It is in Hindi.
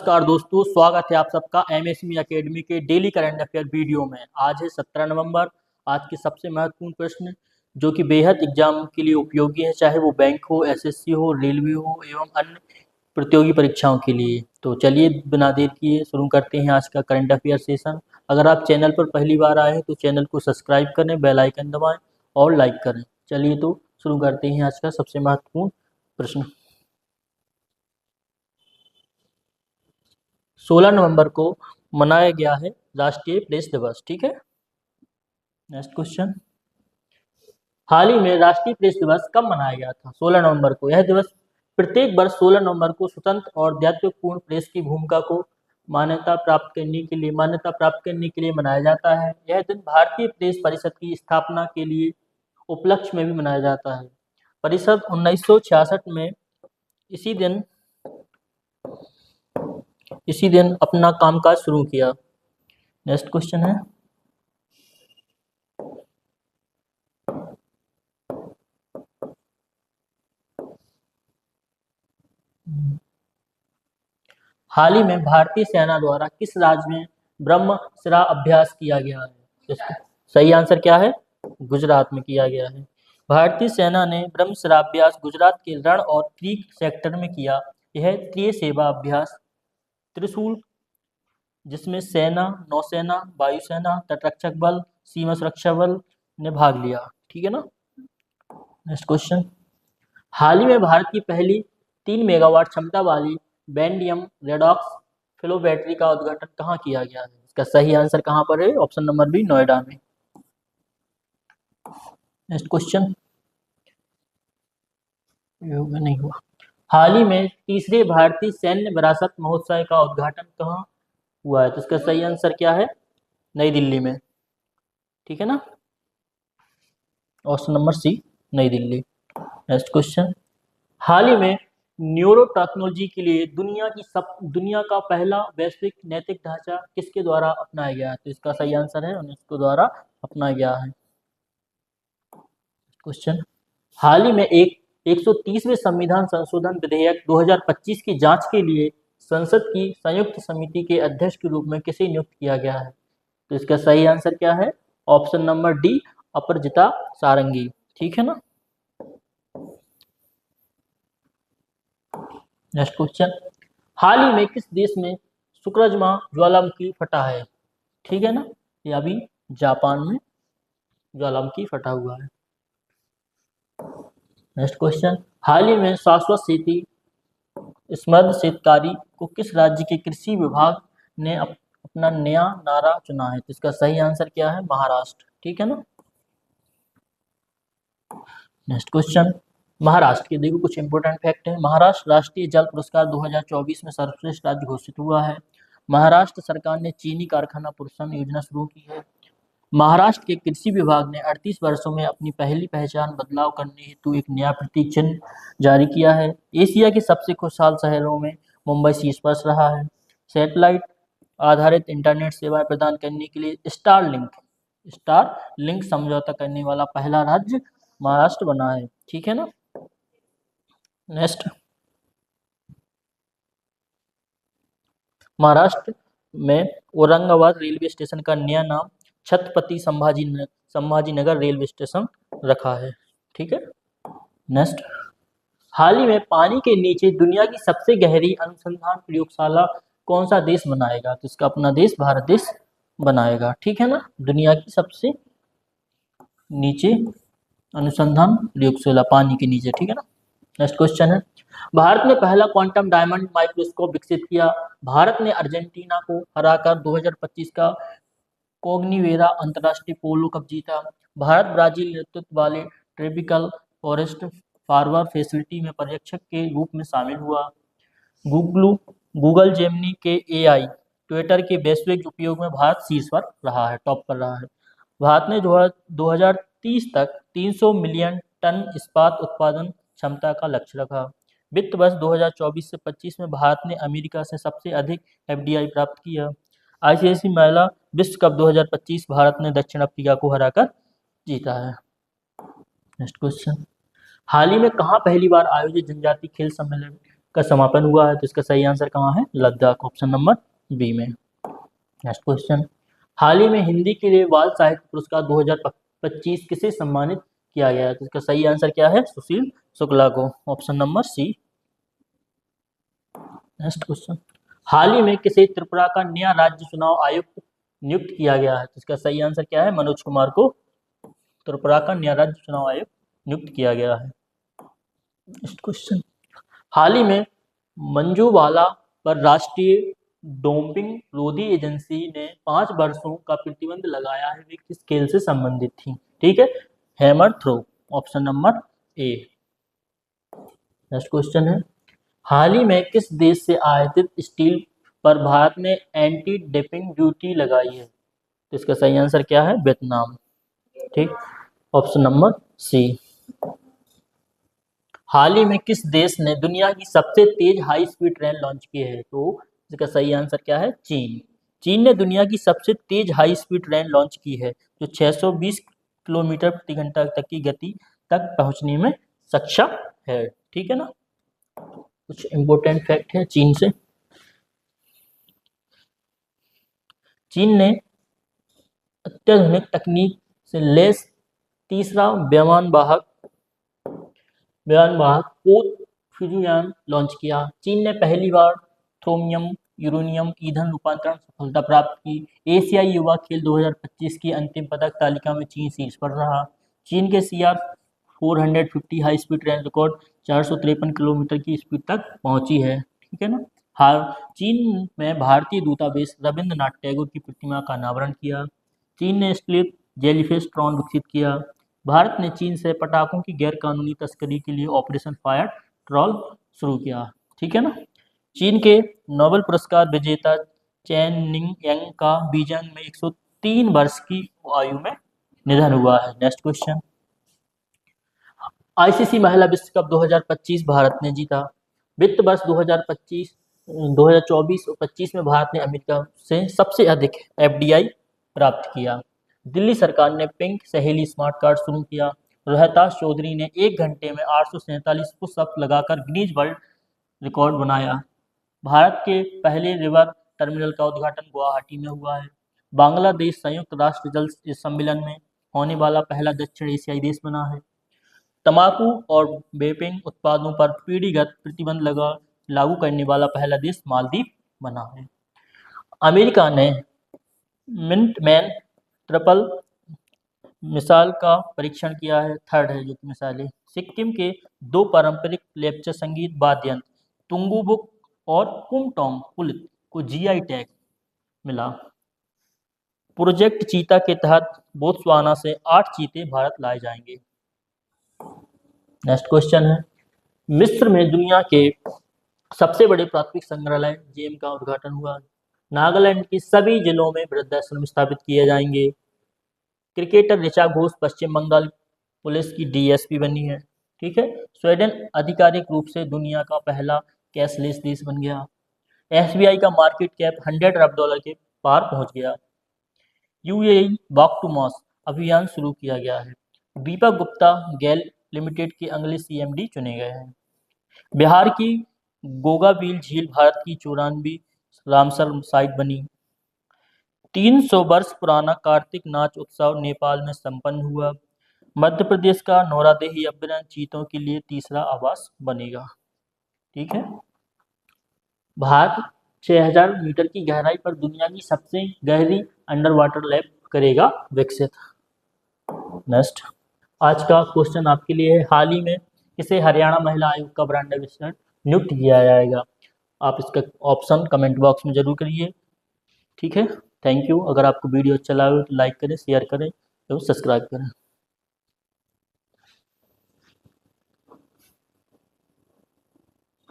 नमस्कार दोस्तों, स्वागत है आप सबका एमएसएमई एकेडमी के डेली करंट अफेयर वीडियो में। आज है 17 नवंबर। आज के सबसे महत्वपूर्ण प्रश्न जो कि बेहद एग्जाम के लिए उपयोगी है, चाहे वो बैंक हो, एसएससी हो, रेलवे हो एवं अन्य प्रतियोगी परीक्षाओं के लिए। तो चलिए बिना देर किए शुरू करते हैं आज का करंट अफेयर सेशन। अगर आप चैनल पर पहली बार आए हैं तो चैनल को सब्सक्राइब करें, बेल आइकन दबाएं और लाइक करें। चलिए तो शुरू करते हैं आज का सबसे महत्वपूर्ण प्रश्न। 16 नवंबर को मनाया गया है राष्ट्रीय प्रेस दिवस। ठीक है, नेक्स्ट क्वेश्चन। हाल ही में राष्ट्रीय प्रेस दिवस कब मनाया गया था? 16 नवंबर को। यह दिवस प्रत्येक वर्ष 16 नवंबर को स्वतंत्र और दायित्वपूर्ण प्रेस की भूमिका को मान्यता प्राप्त करने के लिए मनाया जाता है। यह दिन भारतीय प्रेस परिषद की स्थापना के लिए उपलक्ष्य में भी मनाया जाता है। परिषद 1966 में इसी दिन अपना कामकाज शुरू किया। नेक्स्ट क्वेश्चन है, हाल ही में भारतीय सेना द्वारा किस राज्य में ब्रह्मशिरा अभ्यास किया गया है? इसका सही आंसर क्या है? गुजरात में किया गया है। भारतीय सेना ने ब्रह्मशिरा अभ्यास गुजरात के रण और क्रीक सेक्टर में किया। यह त्रिसेवा अभ्यास त्रिशूल, जिसमें सेना, नौसेना, वायुसेना, तटरक्षक बल, सीमा सुरक्षा बल ने भाग लिया। ठीक है ना। Next question. हाल ही में भारत की पहली 3 मेगावाट क्षमता वाली बेंडियम रेडॉक्स फ्लो बैटरी का उद्घाटन कहाँ किया गया है? इसका सही आंसर कहाँ पर है? ऑप्शन नंबर बी, नोएडा में। नेक्स्ट क्वेश्चन, नहीं हुआ। हाल ही में तीसरे भारतीय सैन्य विरासत महोत्सव का उद्घाटन कहाँ हुआ है? तो इसका सही आंसर क्या है? नई दिल्ली में। ठीक है ना, option number C, New Delhi. Next question. हाल ही में न्यूरो टेक्नोलॉजी के लिए दुनिया का पहला वैश्विक नैतिक ढांचा किसके द्वारा अपनाया गया है? तो इसका सही आंसर है यूनेस्को द्वारा अपनाया गया है। क्वेश्चन। हाल ही में 130वें संविधान संशोधन विधेयक 2025 की जांच के लिए संसद की संयुक्त समिति के अध्यक्ष के रूप में किसे नियुक्त किया गया है? तो इसका सही आंसर क्या है? ऑप्शन नंबर डी, अपराजिता सारंगी। ठीक है ना। Next question. हाल ही में किस देश में शुक्रजमा ज्वालामुखी फटा है? ठीक है ना, ये अभी जापान में ज्वालामुखी फटा हुआ है। Next question. हाल ही में शाश्वत खेती स्मृत शेतकारी को किस राज्य के कृषि विभाग ने अपना नया नारा चुना है? तो इसका सही आंसर क्या है? महाराष्ट्र। ठीक है ना। Next question. महाराष्ट्र के देखो कुछ इंपोर्टेंट फैक्ट है। महाराष्ट्र राष्ट्रीय जल पुरस्कार 2024 में सर्वश्रेष्ठ राज्य घोषित हुआ है। महाराष्ट्र सरकार ने चीनी कारखाना प्रोत्साहन योजना शुरू की है। महाराष्ट्र के कृषि विभाग ने 38 वर्षों में अपनी पहली पहचान बदलाव करने हेतु एक नया प्रतीक चिन्ह जारी किया है। एशिया के सबसे खुशहाल शहरों में मुंबई शीर्ष पर रहा है। सैटेलाइट आधारित इंटरनेट सेवाएं प्रदान करने के लिए स्टार लिंक समझौता करने वाला पहला राज्य महाराष्ट्र बना है। ठीक है ना। नेक्स्ट, महाराष्ट्र में औरंगाबाद रेलवे स्टेशन का नया नाम छत्रपति संभाजीनगर रेलवे स्टेशन रखा है। ठीक है। नेक्स्ट, हाल ही में पानी के नीचे दुनिया की सबसे गहरी अनुसंधान प्रयोगशाला कौन सा देश बनाएगा? तो इसका अपना देश भारत देश बनाएगा। ठीक है ना, दुनिया की सबसे नीचे अनुसंधान प्रयोगशाला पानी के नीचे। ठीक है ना। नेक्स्ट क्वेश्चन है, भारत ने पहला क्वांटम डायमंड माइक्रोस्कोप विकसित किया। भारत ने अर्जेंटीना को हराकर 2025 का कोग्निवेरा अंतर्राष्ट्रीय पोलो कप जीता। भारत ब्राजील नेतृत्व वाले ट्रॉपिकल फॉरेस्ट फार्मर फैसिलिटी में पर्यवेक्षक के रूप में शामिल हुआ। गूगल जेमिनी के AI ट्विटर के वैश्विक उपयोग में भारत शीर्ष पर रहा है, टॉप पर रहा है। भारत ने 2030 तक 300 मिलियन टन इस्पात उत्पादन क्षमता का लक्ष्य रखा। वित्त वर्ष 2024 से 25 में भारत ने अमेरिका से सबसे अधिक FDI प्राप्त किया। ICC महिला विश्व कप 2025 भारत ने दक्षिण अफ्रीका को हराकर जीता है। नेक्स्ट क्वेश्चन, हाल ही में कहाँ पहली बार आयोजित जनजातीय खेल सम्मेलन का समापन हुआ है, तो इसका सही आंसर कहाँ है? लद्दाख, ऑप्शन नंबर बी में। नेक्स्ट क्वेश्चन, हाल ही में हिंदी के लिए बाल साहित्य पुरस्कार 2025 किसे सम्मानित किया गया है? तो इसका सही आंसर क्या है? सुशील शुक्ला को, option number C. Next question, हाल ही में किसे त्रिपुरा का नया राज्य चुनाव आयुक्त नियुक्त किया गया है? तो इसका सही आंसर क्या है? मनोज कुमार को त्रिपुरा का नया राज्य चुनाव आयुक्त नियुक्त किया गया है। नेक्स्ट क्वेश्चन, हाल ही में मंजूबाला पर राष्ट्रीय डोपिंग विरोधी एजेंसी ने 5 वर्षों का प्रतिबंध लगाया है, वे किस खेल से संबंधित थी? ठीक है, hammer throw, option number A. Next question है, हाल ही में किस देश से आयातित स्टील पर भारत ने एंटी डंपिंग ड्यूटी लगाई है? तो इसका सही आंसर क्या है? वियतनाम, ठीक, ऑप्शन नंबर सी। हाल ही में किस देश ने दुनिया की सबसे तेज हाई स्पीड ट्रेन लॉन्च की है? तो इसका सही आंसर क्या है? चीन। चीन ने दुनिया की सबसे तेज हाई स्पीड ट्रेन लॉन्च की है, जो 620 किलोमीटर प्रति घंटा तक की गति तक पहुंचने में सक्षम है। ठीक है ना, कुछ इंपोर्टेंट फैक्ट है चीन से। चीन ने अत्याधुनिक तकनीक से लैस तीसरा विमानवाहक फ्यूजियन लॉन्च किया। चीन ने पहली बार थ्रोमियम यूरेनियम ईंधन रूपांतरण सफलता प्राप्त की। एशियाई युवा खेल 2025 की अंतिम पदक तालिका में चीन शीर्ष पर रहा। चीन के CR 450 high speed train record 453 kilometre की स्पीड तक पहुंची है। ठीक है ना। हाल चीन में भारतीय दूतावास रविंद्रनाथ टैगोर की प्रतिमा का अनावरण किया। चीन ने स्लीप जेलीफिश ड्रोन विकसित किया। भारत ने चीन से पटाखों की गैरकानूनी तस्करी के लिए ऑपरेशन फायर ट्रॉल शुरू किया। ठीक है ना। चीन के नोबेल पुरस्कार विजेता चैन निंग यांग का बीजिंग में 103 वर्ष की आयु में निधन हुआ है। नेक्स्ट क्वेश्चन, ICC महिला विश्व कप 2025 भारत ने जीता। वित्त वर्ष 2024 और 25 में भारत ने अमेरिका से सबसे अधिक FDI प्राप्त किया। दिल्ली सरकार ने पिंक सहेली स्मार्ट कार्ड शुरू किया। रोहतास चौधरी ने 1 घंटे में 847 पुशअप लगाकर गिनीज वर्ल्ड रिकॉर्ड बनाया। भारत के पहले रिवर टर्मिनल का उद्घाटन गुवाहाटी में हुआ है। बांग्लादेश संयुक्त राष्ट्र जल सम्मेलन में होने वाला पहला दक्षिण एशियाई देश बना है। तंबाकू और वेपिंग उत्पादों पर पीढ़ीगत प्रतिबंध लागू करने वाला पहला देश मालदीव बना है। अमेरिका ने मिनटमैन ट्रिपल मिसाइल का परीक्षण किया है, थर्ड है जो मिसाइल है। सिक्किम के 2 पारंपरिक लेप्चा संगीत वाद्य यंत्र तुंगुबुक और कुमटोंग पुलित को GI टैग मिला। प्रोजेक्ट चीता के तहत बोत्सवाना से 8 चीते भारत लाए जाएंगे। नेक्स्ट क्वेश्चन है, मिस्र में दुनिया के सबसे बड़े प्राथमिक संग्रहालय जेम का उद्घाटन हुआ। नागालैंड के सभी जिलों में वृद्धाश्रम स्थापित किए जाएंगे। क्रिकेटर ऋचा घोष पश्चिम बंगाल पुलिस की DSP बनी है। ठीक है। स्वीडन आधिकारिक रूप से दुनिया का पहला कैशलेस देश बन गया। SBI का मार्केट कैप $100 अरब के पार पहुंच गया। UAE वॉक टू मॉस अभियान शुरू किया गया है। दीपक गुप्ता गेल लिमिटेड के अगले CMD चुने गए हैं। बिहार की गोगाबील झील भारत की 94वीं रामसर साइट बनी। 300 वर्ष पुराना कार्तिक नाच उत्सव नेपाल में संपन्न हुआ। मध्य प्रदेश का नौरादेही अभयारण्य चीतों के लिए तीसरा आवास बनेगा। ठीक है। भारत 6000 मीटर की गहराई पर दुनिया की सबसे गहरी अंडर वाटर लैब करेगा विकसित। नेक्स्ट, आज का क्वेश्चन आपके लिए है, हाल ही में किसे हरियाणा महिला आयोग का ब्रांड एम्बेसडर नियुक्त किया जाएगा? आप इसका ऑप्शन कमेंट बॉक्स में जरूर करिए। ठीक है, थैंक यू। अगर आपको वीडियो अच्छा लगा तो लाइक करें, शेयर करें और सब्सक्राइब करें।